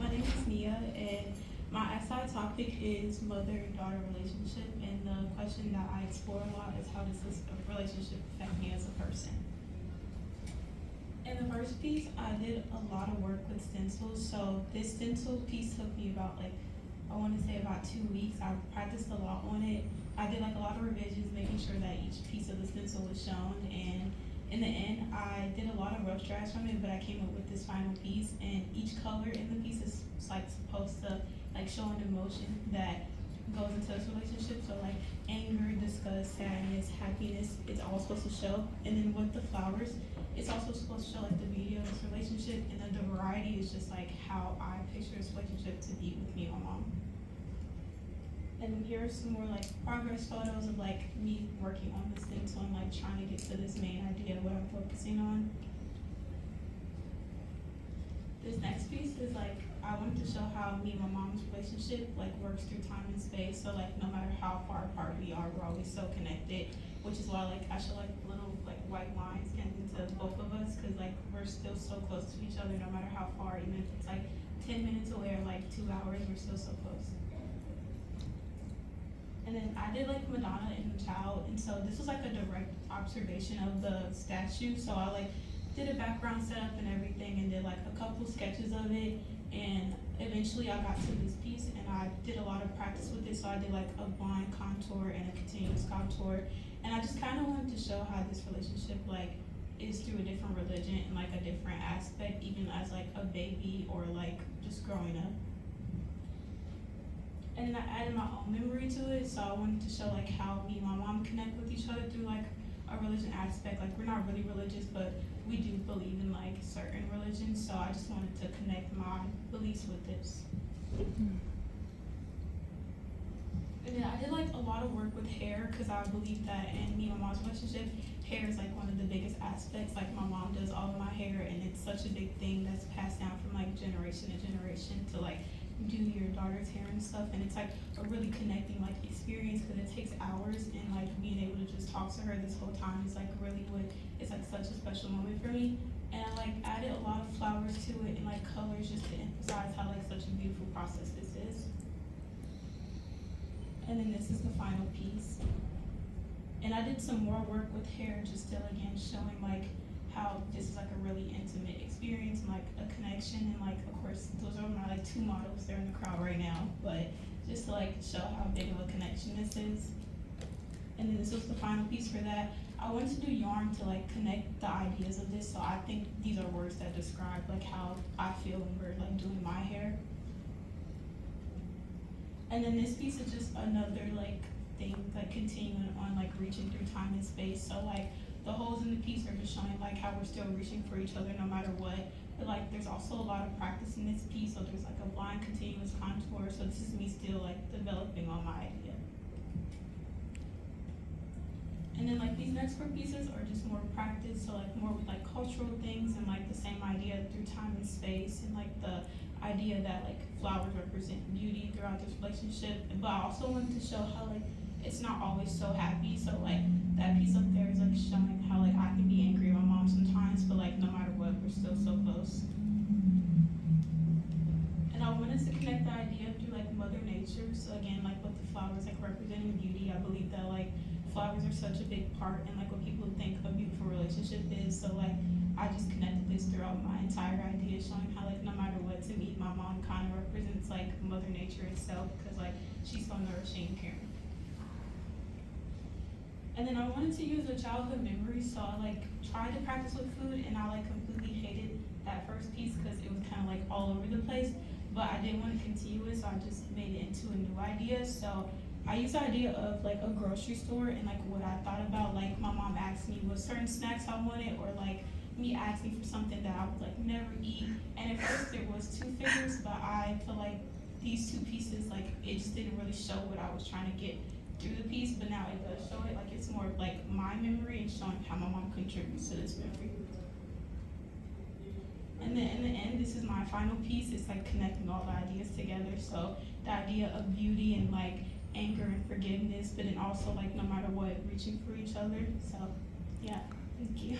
My name is Nia, and my essay topic is mother-daughter relationship, and the question that I explore a lot is how does this relationship affect me as a person? In the first piece, I did a lot of work with stencils, so this stencil piece took me about I want to say about 2 weeks. I practiced a lot on it. I did a lot of revisions, making sure that each piece of the stencil was shown, and in the end, I did a lot of rough drafts from it, but I came up with this final piece, and each color in the piece is supposed to show an emotion that goes into this relationship. So anger, disgust, sadness, happiness, it's all supposed to show. And then with the flowers, it's also supposed to show the beauty of this relationship, and then the variety is just how I picture this relationship to be with me and my mom. And here are some more progress photos of me working on this stencil and trying to get to this main idea of what I'm focusing on. This next piece is I wanted to show how me and my mom's relationship works through time and space. So no matter how far apart we are, we're always so connected, which is why I show little white lines connecting to both of us, because we're still so close to each other no matter how far, even if it's 10 minutes away or 2 hours, we're still so close. And then I did Madonna and the Child, and so this was a direct observation of the statue. So I did a background setup and everything, and did a couple sketches of it, and eventually I got to this piece, and I did a lot of practice with it. So I did a blind contour and a continuous contour, and I just kind of wanted to show how this relationship is through a different religion and a different aspect, even as a baby or just growing up. And then I added my own memory to it, so I wanted to show how me and my mom connect with each other through a religion aspect. We're not really religious, but we do believe in certain religions, so I just wanted to connect my beliefs with this. And then I did a lot of work with hair, because I believe that in me and my mom's relationship, hair is one of the biggest aspects. My mom does all of my hair, and it's such a big thing that's passed down from generation to generation to do your daughter's hair and stuff, and it's a really connecting experience, because it takes hours, and being able to just talk to her this whole time is really what it's such a special moment for me. And I added a lot of flowers to it and colors, just to emphasize how such a beautiful process this is. And then this is the final piece, and I did some more work with hair, just still again showing how this is a really intimate experience and a connection, and of course those are my 2 models. They're in the crowd right now, but just to show how big of a connection this is. And then this was the final piece for that. I wanted to do yarn to connect the ideas of this, so I think these are words that describe how I feel when we're doing my hair. And then this piece is just another thing continuing on reaching through time and space. So the holes in the piece are just showing how we're still reaching for each other no matter what. But there's also a lot of practice in this piece, so there's a blind continuous contour. So this is me still developing on my idea. And then these next 4 pieces are just more practice, so more with cultural things and the same idea through time and space, and the idea that flowers represent beauty throughout this relationship. But I also wanted to show how it's not always so happy. So that piece up there is showing how I can be angry at my mom sometimes, but no matter what, we're still so close. And I wanted to connect the idea through Mother Nature. So again, with the flowers representing beauty, I believe that flowers are such a big part in what people think a beautiful relationship is. So I just connected this throughout my entire idea, showing how no matter what, to me my mom kind of represents Mother Nature itself, because she's so nourishing and caring. And then I wanted to use a childhood memory, so I tried to practice with food, and I completely hated that first piece because it was kind of all over the place. But I didn't want to continue it, so I just made it into a new idea. So I used the idea of a grocery store, and what I thought about my mom asked me what certain snacks I wanted, or me asking for something that I would never eat. And at first there was 2 figures, but I feel these 2 pieces it just didn't really show what I was trying to get through the piece, but now it does show it. It's more of my memory and showing how my mom contributes to this memory. And then in the end, this is my final piece. It's connecting all the ideas together. So the idea of beauty and anger and forgiveness, but then also no matter what, reaching for each other. So yeah, thank you.